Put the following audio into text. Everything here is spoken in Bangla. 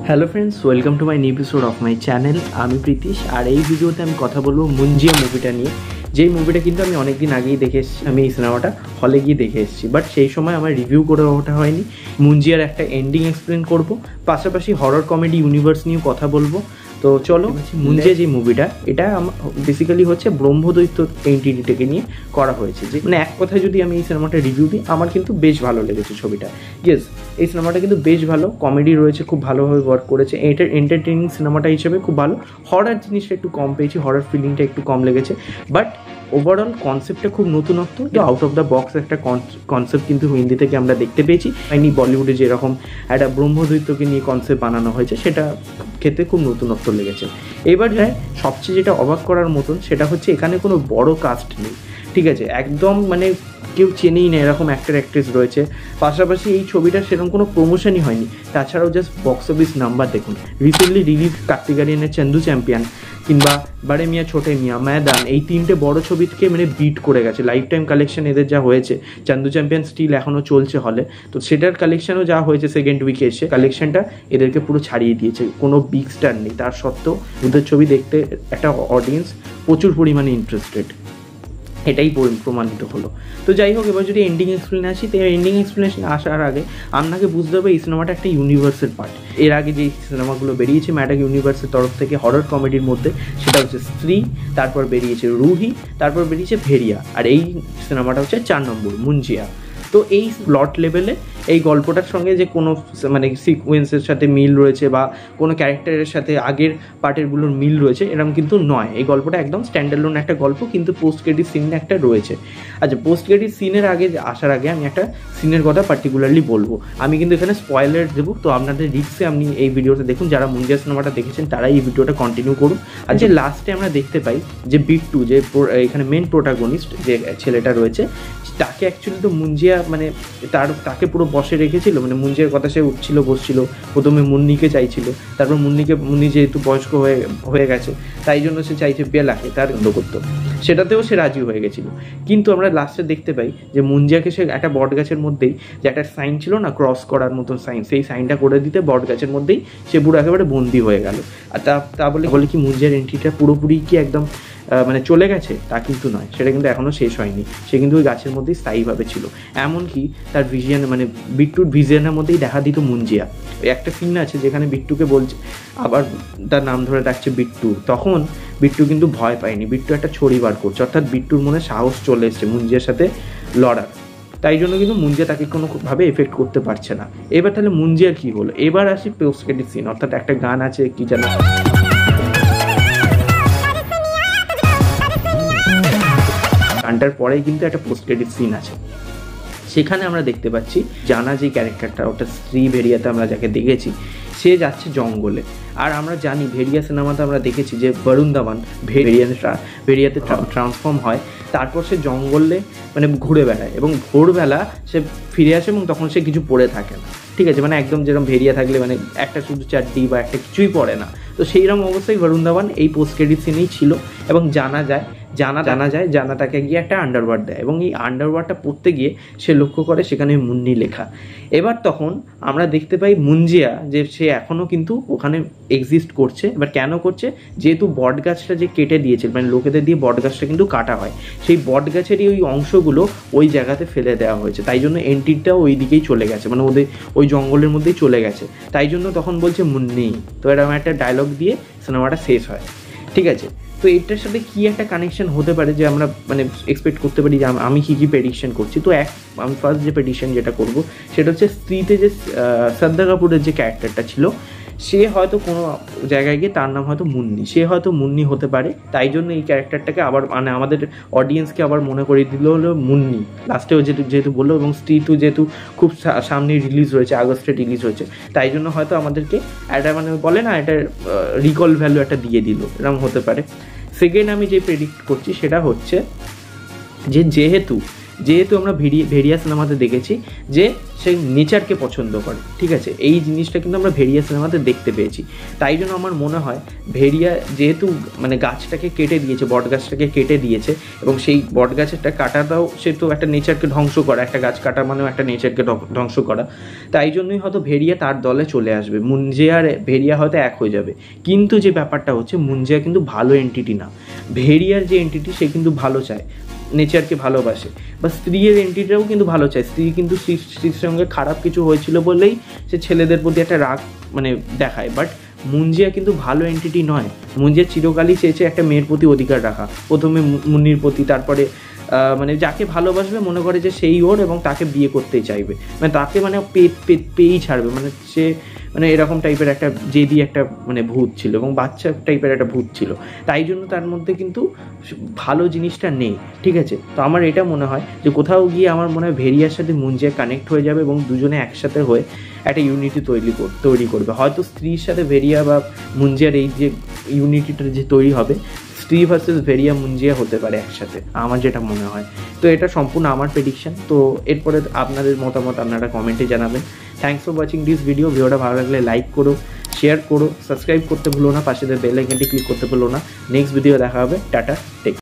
Hello friends, welcome to my new episode of my channel. আমি প্রীতিশ, আর এই ভিডিওতে আমি কথা বলবো মুঞ্জিয়া মুভিটা নিয়ে। যেই মুভিটা কিন্তু আমি অনেক দিন আগেই দেখে এসেছি, আমি এই সিনেমাটা হলে গিয়ে দেখে এসেছি, বাট সেই সময় আমার রিভিউ করে ওঠা হয়নি। মুঞ্জিয়ার একটা এন্ডিং এক্সপ্লেন করব, পাশাপাশি হরর কমেডি ইউনিভার্স নিয়েও কথা বলবো। তো চলো, মুঞ্জিয়া যে মুভিটা, এটা বেসিক্যালি হচ্ছে ব্রহ্মদৈত্য এন্টিটিটাকে নিয়ে করা হয়েছে। যে মানে এক কথায় যদি আমি এই সিনেমাটা রিভিউ দিই, আমার কিন্তু বেশ ভালো লেগেছে ছবিটা। ইয়েস, এই সিনেমাটা কিন্তু বেশ ভালো, কমেডি রয়েছে, খুব ভালোভাবে ওয়ার্ক করেছে। এটার এন্টারটেইনিং সিনেমাটা হিসেবে খুব ভালো। হরর জিনিসটা একটু কম পেয়েছি, হরর ফিলিংটা একটু কম লেগেছে, বাট ওভারঅল কনসেপ্টটা খুব নতুনত্ব, আউট অফ দ্য বক্স একটা কনসেপ্ট কিন্তু হিন্দি থেকে আমরা দেখতে পেয়েছি। বলিউডে যেরকম একটা ব্রহ্মদৈত্যকে নিয়ে কনসেপ্ট বানানো হয়েছে, সেটা খেতে খুব নতুনত্ব লেগেছে। এবার সবচেয়ে যেটা অবাক করার মতন সেটা হচ্ছে এখানে কোনো বড় কাস্ট নেই, ঠিক আছে? একদম মানে কেউ চেনেই না এরকম অ্যাক্টর অ্যাক্ট্রেস রয়েছে। পাশাপাশি এই ছবিটার সেরকম কোনো প্রমোশনই হয়নি। তাছাড়াও জাস্ট বক্স অফিস নাম্বার দেখুন, রিসেন্টলি রিলিজ কার্তিক আরিয়ানের চন্দু চ্যাম্পিয়ন, কিংবা বারে মিয়া ছোটে মিয়া, ময়দান, এই তিনটে বড় ছবিকে মানে বিট করে গেছে। লাইফ টাইম কালেকশন এদের যা হয়েছে, চন্দু চ্যাম্পিয়ন স্টিল এখনও চলছে হলে, তো সেটার কালেকশনও যা হয়েছে সেকেন্ড উইকে এসে কালেকশনটা এদেরকে পুরো ছাড়িয়ে দিয়েছে। কোনো বিগ স্টার নেই, তার সত্ত্বেও ওদের ছবি দেখতে একটা অডিয়েন্স প্রচুর পরিমাণে ইন্টারেস্টেড, এটাই প্রমাণিত হলো। তো যাই হোক, এবার যদি এন্ডিং এক্সপ্লেন আসি, তো এন্ডিং এক্সপ্লেনেশন আসার আগে আপনাকে বুঝতে হবে এই সিনেমাটা একটা ইউনিভার্সের পার্ট। এর আগে যে সিনেমাগুলো বেরিয়েছে ম্যাটাক ইউনিভার্সের তরফ থেকে হরর কমেডির মধ্যে, সেটা হচ্ছে স্ত্রী, তারপর বেরিয়েছে রুহি, তারপর বেরিয়েছে ভেরিয়া, আর এই সিনেমাটা হচ্ছে 4 নম্বর মুঞ্জিয়া। তো এই প্লট লেভেলে এই গল্পটার সঙ্গে যে কোনো মানে সিকোয়েন্সের সাথে মিল রয়েছে বা কোনো ক্যারেক্টারের সাথে আগের পার্টেরগুলোর মিল রয়েছে এরকম কিন্তু নয়। এই গল্পটা একদম স্ট্যান্ডার্লোন একটা গল্প, কিন্তু পোস্ট ক্রেডিট সিন একটা রয়েছে। আচ্ছা, পোস্ট ক্রেডিট সিনের আগে আসার আগে আমি একটা সিনের কথা পার্টিকুলারলি বলবো। আমি কিন্তু এখানে স্পয়লার দেবো, তো আপনাদের রিস্কে আপনি এই ভিডিওটা দেখুন। যারা মুঞ্জিয়া সিনেমাটা দেখেছেন তারাই এই ভিডিওটা কন্টিনিউ করুন। আর যে লাস্টে আমরা দেখতে পাই যে বিট্টু, যে এখানে মেন প্রোটাগনিস্ট যে ছেলেটা রয়েছে, তাকে অ্যাকচুয়ালি তো মুঞ্জিয়া মানে তাকে পুরো বসে রেখেছিল। মানে মুঞ্জিয়ার কথা সে উঠছিল বসছিল, প্রথমে মুন্নিকে চাইছিল, তারপর মুন্নি যেহেতু বয়স্ক হয়ে গেছে, তাই জন্য সে চাইছে বেলাকে তার বন্ধ করতো, সেটাতেও সে রাজি হয়ে গেছিলো। কিন্তু আমরা লাস্টে দেখতে পাই যে মুঞ্জিয়াকে সে একটা বট গাছের মধ্যেই, যে একটা সাইন ছিল না ক্রস করার মতন সাইন, সেই সাইনটা করে দিতে বট গাছের মধ্যেই সে পুরো একেবারে বন্দি হয়ে গেল। আর তা বলে কি মুঞ্জিয়ার এন্ট্রিটা পুরোপুরি কি একদম মানে চলে গেছে? তা কিন্তু নয়, সেটা কিন্তু এখনও শেষ হয়নি। সে কিন্তু ওই গাছের মধ্যেই স্থায়ীভাবে ছিল। এমনকি তার ভিশন, মানে বিট্টুর ভিশনের মধ্যেই দেখা দিত মুঞ্জিয়া। ওই একটা সিন আছে যেখানে বিট্টুকে বলছে, আবার তার নাম ধরে ডাকছে বিট্টু, তখন বিট্টু কিন্তু ভয় পায়নি, বিট্টু একটা ছড়ি বার করছে, অর্থাৎ বিট্টুর মনে সাহস চলে এসছে মুঞ্জিয়ার সাথে লড়ার। তাই জন্য কিন্তু মুঞ্জিয়া তাকে কোনোভাবে এফেক্ট করতে পারছে না। এবার তাহলে মুঞ্জিয়ার কী হলো? এবার আসি পোস্ট ক্রেডিট সিন, অর্থাৎ একটা গান আছে কি যেন, গানটার পরেই কিন্তু একটা পোস্ট ক্রেডিট সিন আছে। সেখানে আমরা দেখতে পাচ্ছি জানা যে ক্যারেক্টারটা, অর্থাৎ স্ত্রী ভেরিয়াতে আমরা যাকে দেখেছি, সে যাচ্ছে জঙ্গলে। আর আমরা জানি ভেরিয়া সিনেমাতে আমরা দেখেছি যে বরুণ ধাওয়ান ভেরিয়াতে ট্রান্সফর্ম হয়, তারপর সে জঙ্গলে মানে ঘুরে বেড়ায় এবং ভোরবেলা সে ফিরে আসে এবং তখন সে কিছু পরে থাকে না, ঠিক আছে? মানে একদম যেরকম ভেরিয়া থাকলে মানে একটা শুধু চাড্ডি বা একটা কিছুই পরে না, তো সেইরকম অবস্থায় বরুণ ধাওয়ান এই পোস্ট ক্রেডিট সিনেই ছিল। এবং জানা যায় জানাটাকে গিয়ে একটা আন্ডারওয়ার্ড দেয়, এবং এই আন্ডারওয়ার্ডটা পড়তে গিয়ে সে লক্ষ্য করে সেখানে মুন্নি লেখা। এবার তখন আমরা দেখতে পাই মুঞ্জিয়া যে সে এখনও কিন্তু ওখানে এক্সিস্ট করছে। এবার কেন করছে? যেহেতু বট গাছটা যে কেটে দিয়েছিল, মানে লোকেদের দিয়ে বট গাছটা কিন্তু কাটা হয়, সেই বট গাছেরই ওই অংশগুলো ওই জায়গাতে ফেলে দেওয়া হয়েছে, তাই জন্য এন্ট্রিটাও ওই দিকেই চলে গেছে, মানে ওদের ওই জঙ্গলের মধ্যেই চলে গেছে। তাই জন্য তখন বলছে মুন্নি। তো এরকম একটা ডায়লগ দিয়ে সিনেমাটা শেষ হয়, ঠিক আছে? তো এটার সাথে কী একটা কানেকশন হতে পারে যে আমরা মানে এক্সপেক্ট করতে পারি, যে আমি কী প্রেডিকশন করছি। তো আমি ফার্স্ট যে প্রেডিকশন যেটা করব সেটা হচ্ছে স্ত্রীতে যে শ্রদ্ধা কাপুরের যে ক্যারেক্টারটা ছিল, সে হয়তো কোনো জায়গায় গিয়ে তার নাম হয়তো মুন্নি, সে হয়তো মুন্নি হতে পারে। তাই জন্য এই ক্যারেক্টারটাকে আবার মানে আমাদের অডিয়েন্সকে আবার মনে করিয়ে দিল হলো মুন্নি লাস্টেও যেহেতু বললো, এবং স্ত্রী তো যেহেতু খুব সামনে রিলিজ রয়েছে, আগস্টে রিলিজ হয়েছে, তাই জন্য হয়তো আমাদেরকে একটা মানে বলে না, এটা রিকল ভ্যালু একটা দিয়ে দিল, এরকম হতে পারে। সেকেন্ড আমি যে প্রেডিক্ট করছি সেটা হচ্ছে যে যেহেতু যেহেতু আমরা ভেরিয়া সিনেমাতে দেখেছি যে সে নেচারকে পছন্দ করে, ঠিক আছে, এই জিনিসটা কিন্তু আমরা ভেরিয়া সিনেমাতে দেখতে পেয়েছি। তাই জন্য আমার মনে হয় ভেরিয়া যেহেতু মানে গাছটাকে কেটে দিয়েছে, বট গাছটাকে কেটে দিয়েছে, এবং সেই বট গাছেরটা কাটাটাও সে তো একটা নেচারকে ধ্বংস করা, একটা গাছ কাটা মানেও একটা নেচারকে ধ্বংস করা। তাই জন্যই হয়তো ভেরিয়া তার দলে চলে আসবে, মুঞ্জিয়া আর ভেরিয়া হয়তো এক হয়ে যাবে। কিন্তু যে ব্যাপারটা হচ্ছে, মুঞ্জিয়া কিন্তু ভালো এন্টিটি না, ভেরিয়ার যে এন্টিটি সে কিন্তু ভালো চায়, নেচারকে ভালোবাসে, বা স্ত্রীর এন্টিটিটাও কিন্তু ভালো চায়। স্ত্রী কিন্তু স্ত্রীর সঙ্গে খারাপ কিছু হয়েছিল বলেই সে ছেলেদের প্রতি একটা রাগ মানে দেখায়। বাট মুঞ্জিয়া কিন্তু ভালো এন্টিটি নয়। মুঞ্জিয়া চিরকালই চেয়েছে একটা মেয়ের প্রতি অধিকার রাখা, প্রথমে মুন্নির প্রতি, তারপরে মানে যাকে ভালোবাসবে মনে করে যে সেই ওর, এবং তাকে বিয়ে করতেই চাইবে, মানে তাকে মানে পেয়েই ছাড়বে, মানে সে মানে এরকম টাইপের একটা জেদি একটা মানে ভূত ছিল, এবং বাচ্চা টাইপের একটা ভূত ছিল। তাই জন্য তার মধ্যে কিন্তু ভালো জিনিসটা নেই, ঠিক আছে। তো আমার এটা মনে হয় যে কোথাও গিয়ে আমার মনে হয় ভেরিয়ার সাথে মুঞ্জিয়া কানেক্ট হয়ে যাবে, এবং দুজনে একসাথে হয়ে একটা ইউনিটি তৈরি করবে। হয়তো স্ত্রীর সাথে ভেরিয়া বা মুঞ্জিয়ার এই যে ইউনিটিটা যে তৈরি হবে, স্ত্রী ভার্সেস ভেরিয়া মুঞ্জিয়া হতে পারে একসাথে, আমার যেটা মনে হয়। তো এটা সম্পূর্ণ আমার প্রেডিকশন। তো এরপরে আপনাদের মতামত আপনারা কমেন্টে জানাবেন। থ্যাংকস ফর ওয়াচিং দিস ভিডিওটা ভালো লাগলে লাইক করো, শেয়ার করো, সাবস্ক্রাইব করতে ভুলো না, পাশে বেল আইকনটি ক্লিক করতে ভুলো না। নেক্সট ভিডিও দেখা হবে। Tata, take.